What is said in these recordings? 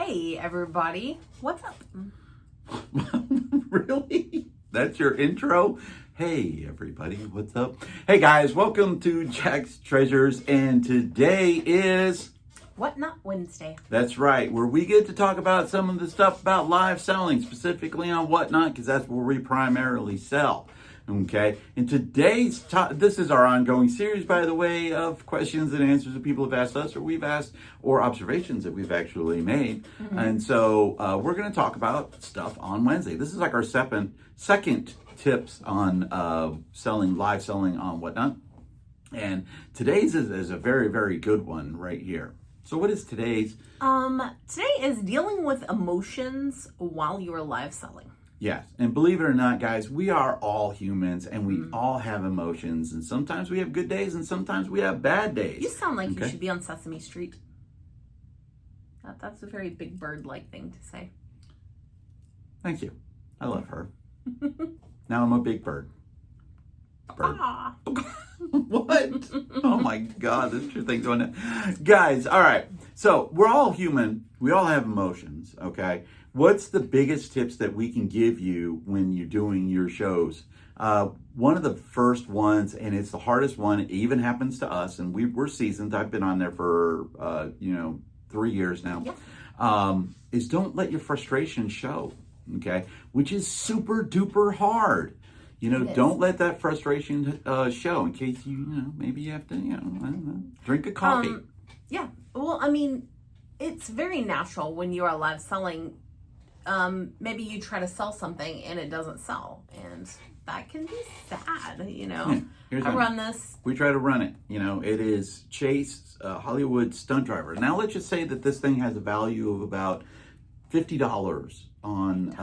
Hey everybody, what's up? Really? That's your intro? Hey everybody, what's up? Hey guys, welcome to Jack's Treasures, and today is What Not Wednesday. That's right, where we get to talk about some of the stuff about live selling, specifically on Whatnot, because that's where we primarily sell. Okay, and today's this is our ongoing series, by the way, of questions and answers that people have asked us, or we've asked, or observations that we've actually made. And so we're going to talk about stuff on Wednesday. This is like our second tips on live selling on Whatnot. And today's is a very, very good one right here. So what is today's? Today is dealing with emotions while you are live selling. Yes, and believe it or not, guys, we are all humans, and we all have emotions, and sometimes we have good days, and sometimes we have bad days. You sound like you should be on Sesame Street. That's a very Big Bird-like thing to say. Thank you. I love her. Now I'm a big bird. Ah. What? Oh my God, this your thing going on. Guys, all right. So we're all human. We all have emotions, okay? What's the biggest tips that we can give you when you're doing your shows? One of the first ones, and it's the hardest one, it even happens to us, and we're seasoned. I've been on there for, 3 years now, is don't let your frustration show, okay? Which is super duper hard. Don't let that frustration show in case maybe you have to, I don't know, drink a coffee. Yeah. Well, I mean, it's very natural when you are live selling. Maybe you try to sell something and it doesn't sell, and that can be sad, I run this. We try to run it. It is Chase, Hollywood stunt driver. Now let's just say that this thing has a value of about $50 on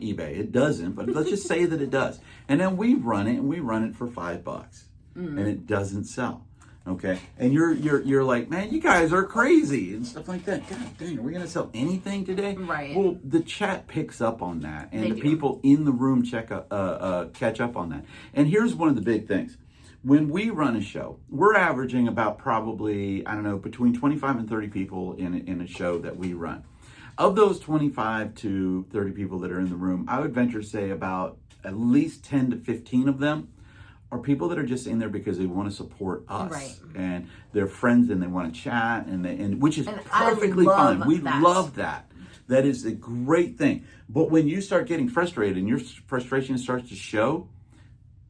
eBay. It doesn't, but let's just say that it does. And then we run it for $5, and it doesn't sell. Okay, and you're like, man, you guys are crazy and stuff like that. God dang, are we gonna sell anything today? Right. Well, the chat picks up on that, and the people in the room catch up on that. And here's one of the big things: when we run a show, we're averaging about probably between 25 and 30 people in a show that we run. Of those 25 to 30 people that are in the room, I would venture to say about at least 10 to 15 of them are people that are just in there because they want to support us, right, and they're friends and they want to chat, and which is perfectly fine. We love that. That is a great thing. But when you start getting frustrated and your frustration starts to show,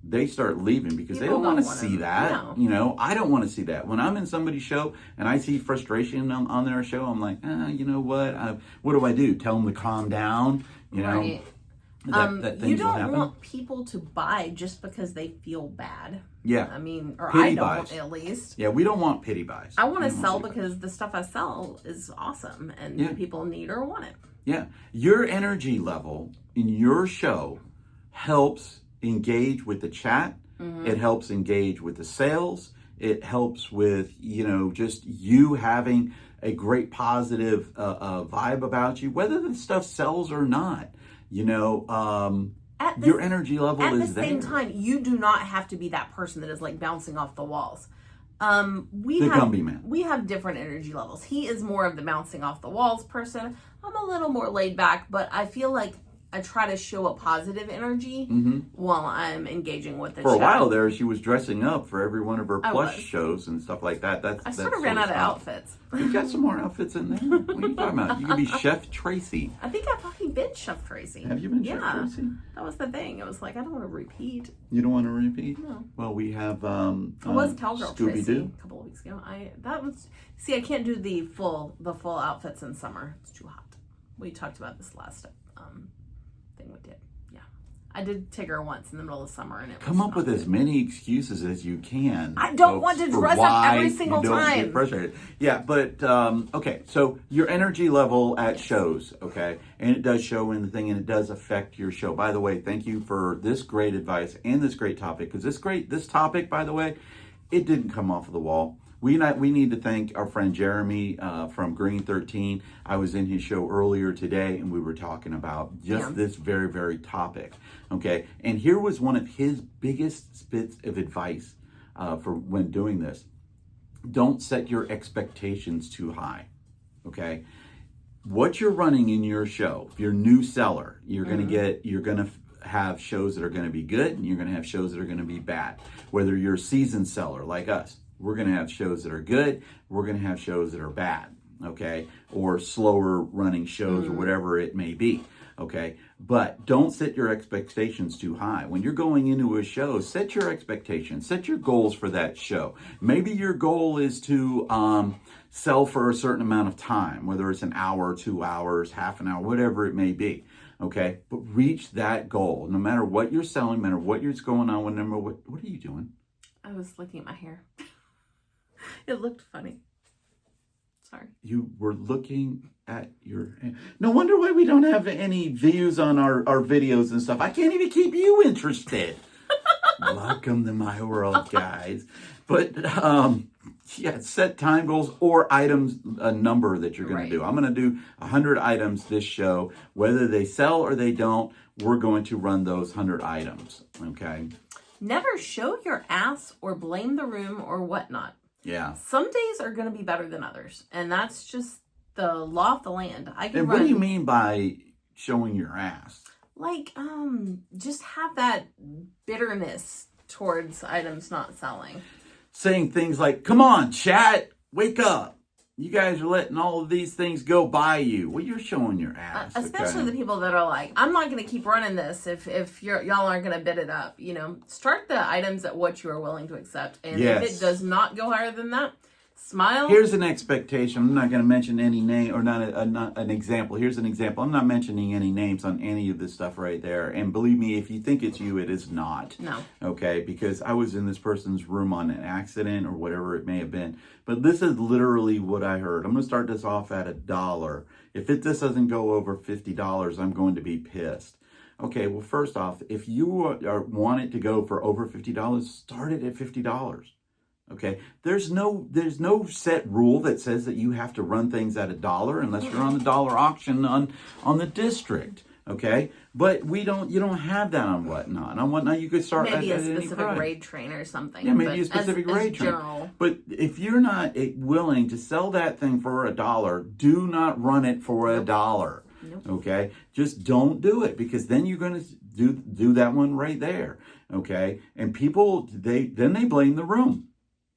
they start leaving because they don't want to see that. No. I don't want to see that. When I'm in somebody's show and I see frustration on their show, I'm like, you know what? What do? Tell them to calm down. Right. That you don't want people to buy just because they feel bad. Yeah. Or pity I don't, buys. At least. Yeah, we don't want pity buys. I want to sell because the stuff I sell is awesome and people need or want it. Yeah. Your energy level in your show helps engage with the chat. It helps engage with the sales. It helps with, just you having a great positive vibe about you, whether the stuff sells or not. Your energy level is there. At the same time, you do not have to be that person that is like bouncing off the walls. We have different energy levels. He is more of the bouncing off the walls person. I'm a little more laid back, but I feel like I try to show a positive energy while I'm engaging with the chat. For a while there, she was dressing up for every one of her plush shows and stuff like that. I sort of ran out of outfits. You got some more outfits in there. What are you talking about? You can be Chef Tracy. I think I've fucking been Chef Tracy. Have you been Chef Tracy? That was the thing. It was like, I don't want to repeat. You don't want to repeat? No. Well, we have I was Cowgirl Tracy a couple of weeks ago. I can't do the full outfits in summer. It's too hot. We talked about this last thing we did. Yeah, I did Tigger once in the middle of summer, and it come up with as many excuses as you can. I don't want to dress up every single time. Get frustrated. Yeah, but okay. So your energy level at shows, okay, and it does show in the thing, and it does affect your show. By the way, thank you for this great advice and this great topic, because this topic, by the way, it didn't come off of the wall. We need to thank our friend Jeremy from Green 13. I was in his show earlier today, and we were talking about just this very, very topic. Okay, and here was one of his biggest bits of advice for when doing this. Don't set your expectations too high. Okay, what you're running in your show. If you're a new seller, you're going to have shows that are going to be good, and you're going to have shows that are going to be bad. Whether you're a seasoned seller like us, we're going to have shows that are good. We're going to have shows that are bad, okay? Or slower running shows or whatever it may be, okay? But don't set your expectations too high. When you're going into a show, set your expectations, set your goals for that show. Maybe your goal is to sell for a certain amount of time, whether it's an hour, 2 hours, half an hour, whatever it may be. Okay, but reach that goal. No matter what you're selling, no matter what is going on, what are you doing? I was looking at my hair. It looked funny. Sorry. You were looking at your hair. No wonder why we don't have any views on our videos and stuff. I can't even keep you interested. Welcome to my world, guys. But yeah, set time goals or items, a number that you're going to do. I'm going to do 100 items this show. Whether they sell or they don't, we're going to run those 100 items, okay? Never show your ass or blame the room or whatnot. Yeah. Some days are going to be better than others, and that's just the law of the land. And what do you mean by showing your ass? Like, just have that bitterness towards items not selling. Saying things like, come on, chat, wake up. You guys are letting all of these things go by you. Well, you're showing your ass. Especially the people that are like, I'm not going to keep running this if y'all aren't going to bid it up. You know, start the items at what you are willing to accept. And if it does not go higher than that, smile. Here's an expectation. I'm not going to mention any name or not an example. Here's an example. I'm not mentioning any names on any of this stuff right there. And believe me, if you think it's you, it is not. No. Okay? Because I was in this person's room on an accident or whatever it may have been. But this is literally what I heard. I'm going to start this off at $1. If this doesn't go over $50, I'm going to be pissed. Okay, well, first off, if you want it to go for over $50, start it at $50. Okay, there's no set rule that says that you have to run things at $1 unless you're on the dollar auction on the district. Okay, but you don't have that on Whatnot. On Whatnot, you could start maybe at a specific any raid train or something. Yeah, maybe a specific raid train. General. But if you're not willing to sell that thing for $1, do not run it for $1. Nope. Okay, just don't do it, because then you're going to do that one right there. Okay, and people they blame the room.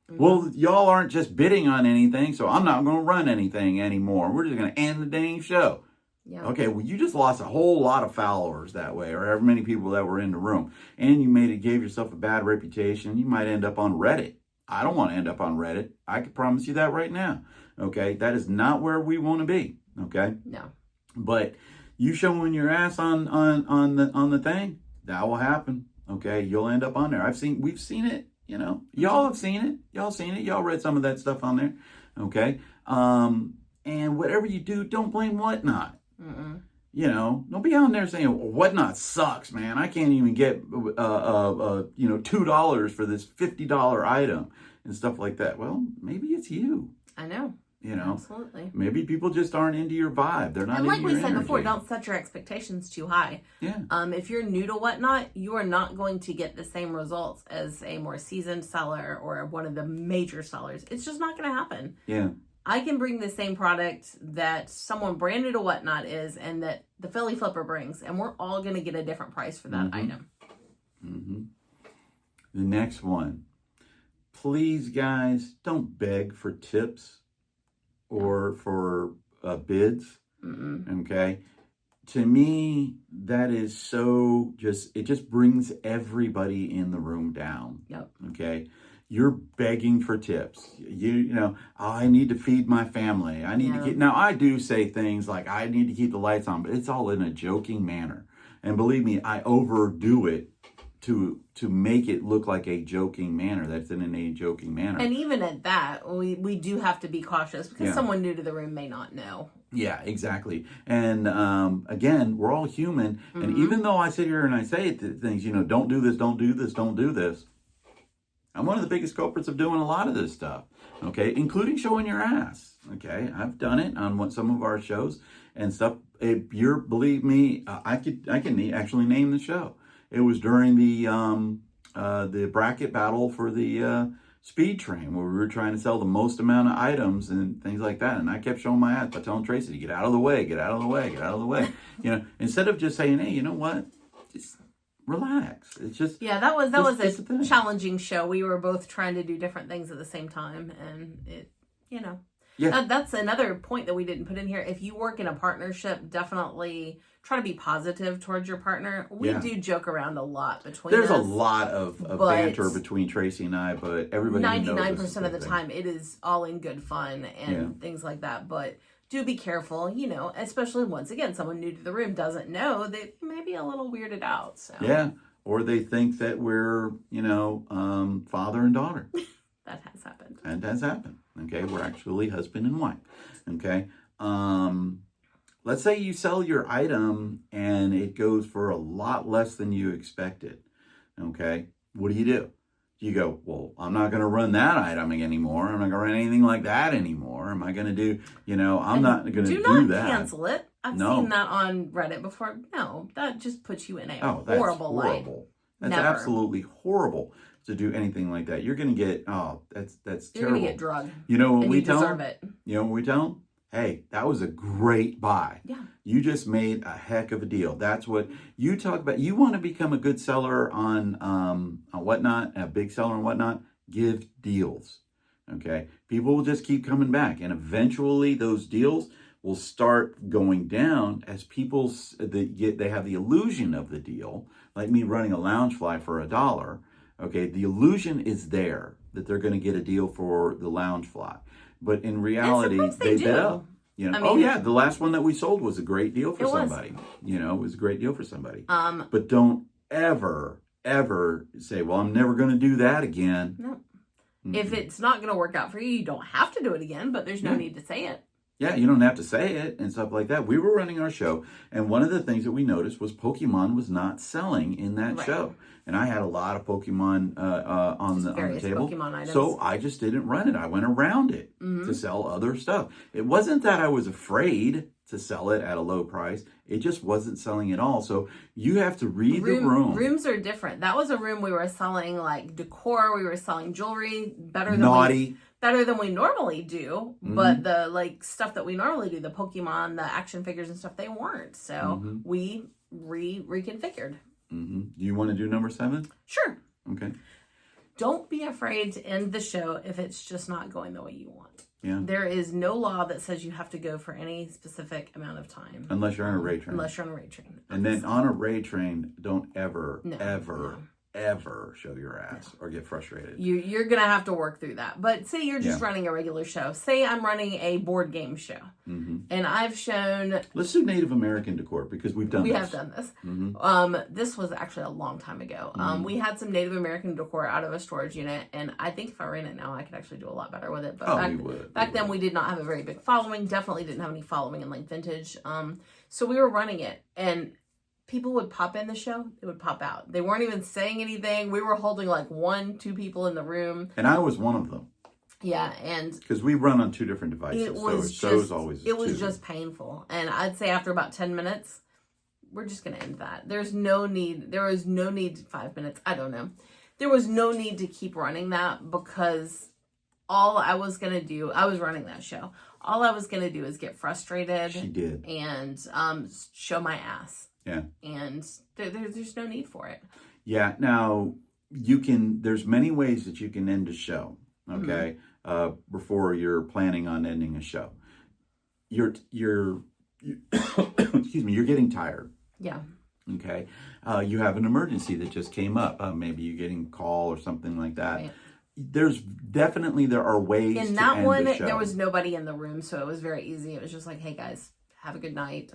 Well, y'all aren't just bidding on anything, so I'm not going to run anything anymore. We're just going to end the dang show. Yeah. Okay, well, you just lost a whole lot of followers that way, or however many people that were in the room. And you gave yourself a bad reputation. You might end up on Reddit. I don't want to end up on Reddit. I can promise you that right now. Okay, that is not where we want to be. Okay? No. But you showing your ass on the thing, that will happen. Okay, you'll end up on there. We've seen it. You know, y'all have seen it. Y'all read some of that stuff on there. Okay. And whatever you do, don't blame Whatnot. You know, don't be on there saying, well, Whatnot sucks, man. I can't even get, $2 for this $50 item and stuff like that. Well, maybe it's you. I know. You know, absolutely. Maybe people just aren't into your vibe. They're not into your energy. And like we said before, don't set your expectations too high. Yeah. If you're new to Whatnot, you are not going to get the same results as a more seasoned seller or one of the major sellers. It's just not going to happen. Yeah. I can bring the same product that someone brand new to Whatnot is and that the Philly Flipper brings, and we're all going to get a different price for that item. The next one. Please, guys, don't beg for tips or for bids. Okay, to me that is so it just brings everybody in the room down. Yep. Okay, you're begging for tips. You know, oh, I need to feed my family. I need to get. Now I do say things like I need to keep the lights on, but it's all in a joking manner. And believe me, I overdo it to make it look like a joking manner. That's in a joking manner. And even at that, we do have to be cautious because someone new to the room may not know. Yeah, exactly. And again, we're all human. And even though I sit here and I say things, don't do this, don't do this, don't do this, I'm one of the biggest culprits of doing a lot of this stuff. Okay, including showing your ass. Okay, I've done it on some of our shows and stuff. If you're, believe me, I can actually name the show. It was during the bracket battle for the speed train where we were trying to sell the most amount of items and things like that. And I kept showing my ass by telling Tracy to get out of the way, get out of the way, get out of the way. Instead of just saying, hey, you know what? Just relax. It's just that was a challenging show. We were both trying to do different things at the same time, and that's another point that we didn't put in here. If you work in a partnership, definitely try to be positive towards your partner. We do joke around a lot between There's us. a lot of banter between Tracy and I, but everybody 99% of the time it is all in good fun and things like that. But do be careful, especially once again, someone new to the room doesn't know that you may be a little weirded out. So or they think that we're, father and daughter. That has happened. And has happened. Okay, we're actually husband and wife. Okay, let's say you sell your item and it goes for a lot less than you expected. Okay, what do? You go, well, I'm not going to run that item anymore. I'm not going to run anything like that anymore. Am I going to do, I'm not going to do that. Do not cancel it. I've seen that on Reddit before. No, that just puts you in a horrible light. That's absolutely horrible to do anything like that. You're going to get, that's terrible. You're going to get drugged. You know what we tell them? You know what we tell them? Hey, that was a great buy. Yeah. You just made a heck of a deal. That's what you talk about. You want to become a good seller on whatnot, a big seller and whatnot, give deals. Okay. People will just keep coming back. And eventually those deals will start going down as people, they have the illusion of the deal. Like me running a lounge fly for $1. Okay. The illusion is there that they're going to get a deal for the lounge fly. But in reality, they bet up. The last one that we sold was a great deal for somebody. It was a great deal for somebody. But don't ever say, well, I'm never going to do that again. No. Mm-hmm. If it's not going to work out for you, you don't have to do it again, but there's no need to say it. Yeah, you don't have to say it and stuff like that. We were running our show, and one of the things that we noticed was Pokemon was not selling in that show. And I had a lot of Pokemon on the table. Pokemon items. So I just didn't run it. I went around it to sell other stuff. It wasn't that I was afraid to sell it at a low price. It just wasn't selling at all. So you have to read the room. Rooms are different. That was a room we were selling like decor. We were selling jewelry better than we normally do. Mm-hmm. But the stuff that we normally do, the Pokemon, the action figures and stuff, they weren't. So we reconfigured. Mm-hmm. Do you want to do number 7? Sure. Okay. Don't be afraid to end the show if it's just not going the way you want. Yeah. There is no law that says you have to go for any specific amount of time. Unless you're on a raid train. And then on a raid train, don't ever show your ass or get frustrated. You're going to have to work through that. But say you're just running a regular show. Say I'm running a board game show. Mm-hmm. And I've shown... Let's do Native American decor because we have done this. Mm-hmm. This was actually a long time ago. Mm-hmm. We had some Native American decor out of a storage unit. And I think if I ran it now, I could actually do a lot better with it. But back then, we did not have a very big following. Definitely didn't have any following in like vintage. So we were running it. And... people would pop in the show, they would pop out. They weren't even saying anything. We were holding like 1-2 people in the room. And I was one of them. Yeah, and... because we run on 2 different devices, it was just painful. And I'd say after about 10 minutes, we're just going to end that. There was no need, 5 minutes, I don't know. There was no need to keep running that because all I was going to do, I was running that show. All I was going to do is get frustrated. She did. And show my ass. Yeah. And there's no need for it. Yeah. Now, there's many ways that you can end a show, okay, before you're planning on ending a show. You're excuse me, you're getting tired. Yeah. Okay. You have an emergency that just came up. Maybe you're getting a call or something like that. Right. There are ways in that one, there was nobody in the room, so it was very easy. It was just like, hey, guys. Have a good night.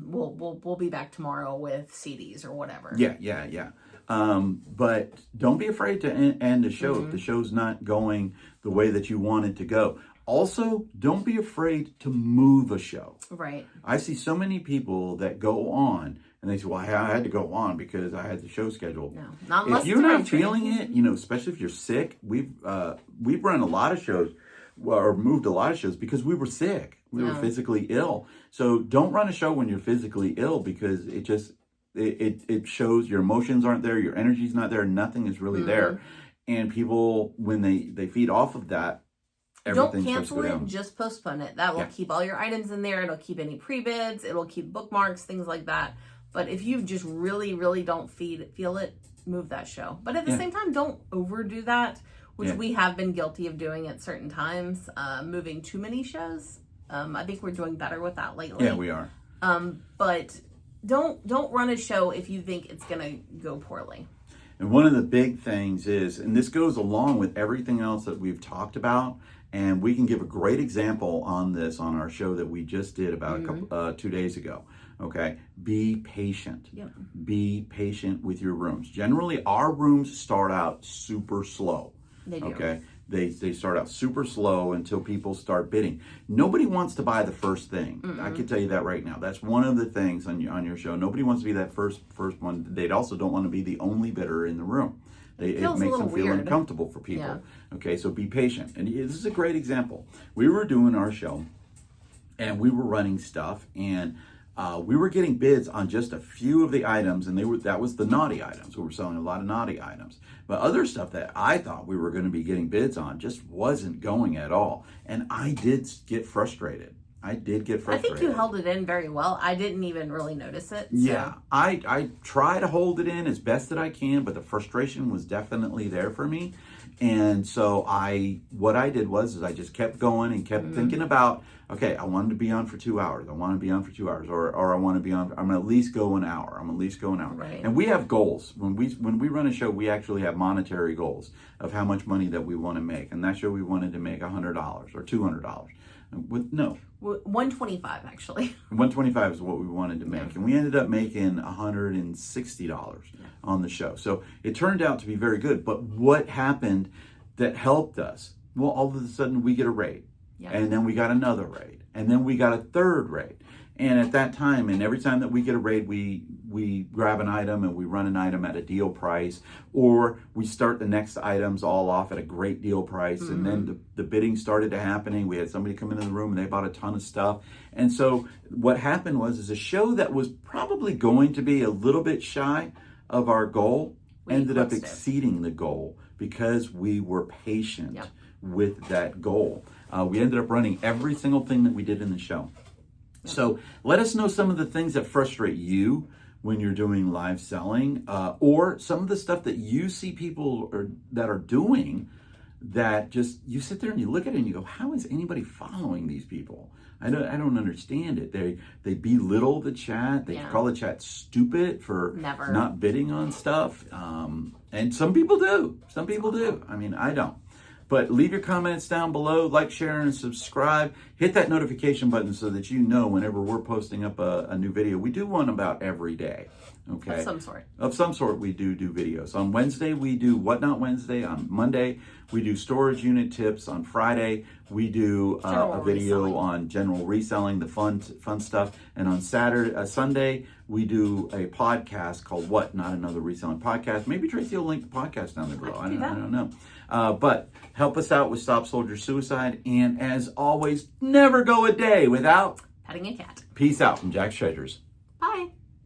We'll be back tomorrow with CDs or whatever. Yeah. But don't be afraid to end a show if the show's not going the way that you want it to go. Also, don't be afraid to move a show. Right. I see so many people that go on and they say, well, I had to go on because I had the show scheduled. No, not unless if you're not feeling it, especially if you're sick, we've run a lot of shows or moved a lot of shows because we were sick. We were physically ill. So don't run a show when you're physically ill because it shows your emotions aren't there, your energy's not there, nothing is really there. and people, when they feed off of that, don't cancel it, just postpone it. That will keep all your items in there. It'll keep any pre-bids. It'll keep bookmarks, things like that. But if you just really, really don't feel it, move that show. But at the same time, don't overdo that, which we have been guilty of doing at certain times, moving too many shows. I think we're doing better with that lately. Yeah, we are. But don't run a show if you think it's going to go poorly. And one of the big things is, and this goes along with everything else that we've talked about, and we can give a great example on this on our show that we just did about a couple 2 days ago. Okay, be patient. Yep. Be patient with your rooms. Generally, our rooms start out super slow. They do. Okay, they start out super slow until people start bidding. Nobody wants to buy the first thing. I can tell you that right now. That's one of the things on your show. Nobody wants to be that first one. They also don't want to be the only bidder in the room. It makes them feel uncomfortable for people. Yeah. Okay, so be patient. And this is a great example. We were doing our show, and we were running stuff, and we were getting bids on just a few of the items, and that was the naughty items. We were selling a lot of naughty items. But other stuff that I thought we were going to be getting bids on just wasn't going at all. And I did get frustrated. I think you held it in very well. I didn't even really notice it. So. Yeah, I try to hold it in as best that I can, but the frustration was definitely there for me. And so what I did was I just kept going and kept thinking about, okay, I wanted to be on for 2 hours. I want to be on for 2 hours, or I want to be on. I'm gonna at least go an hour. Right. And we have goals when we run a show. We actually have monetary goals of how much money that we want to make. And that show we wanted to make $100 or $200. No, $125 actually. $125 is what we wanted to make, and we ended up making $160 on the show. So it turned out to be very good. But what happened that helped us? Well, all of a sudden we get a raid, and then we got another raid, and then we got a third raid. And at that time, and every time that we get a raid, we grab an item and we run an item at a deal price, or we start the next items all off at a great deal price. And then the bidding started to happening. We had somebody come into the room and they bought a ton of stuff. And so what happened was a show that was probably going to be a little bit shy of our goal ended up exceeding the goal because we were patient with that goal. We ended up running every single thing that we did in the show. So let us know some of the things that frustrate you when you're doing live selling, or some of the stuff that you see people that are doing that just, you sit there and you look at it and you go, how is anybody following these people? I don't understand it. They belittle the chat. They call the chat stupid for not bidding on stuff. And some people do. I mean, I don't. But leave your comments down below, like, share, and subscribe. Hit that notification button so that you know whenever we're posting up a new video. We do one about every day, okay? Of some sort, we do videos. On Wednesday, we do What Not Wednesday. On Monday, we do storage unit tips. On Friday, we do a video on general reselling, the fun stuff. And on Sunday, we do a podcast called What Not Another Reselling Podcast. Maybe Tracy will link the podcast down there below. I don't know. But help us out with Stop Soldier Suicide. And as always, never go a day without petting a cat. Peace out from Jack's Treasures. Bye.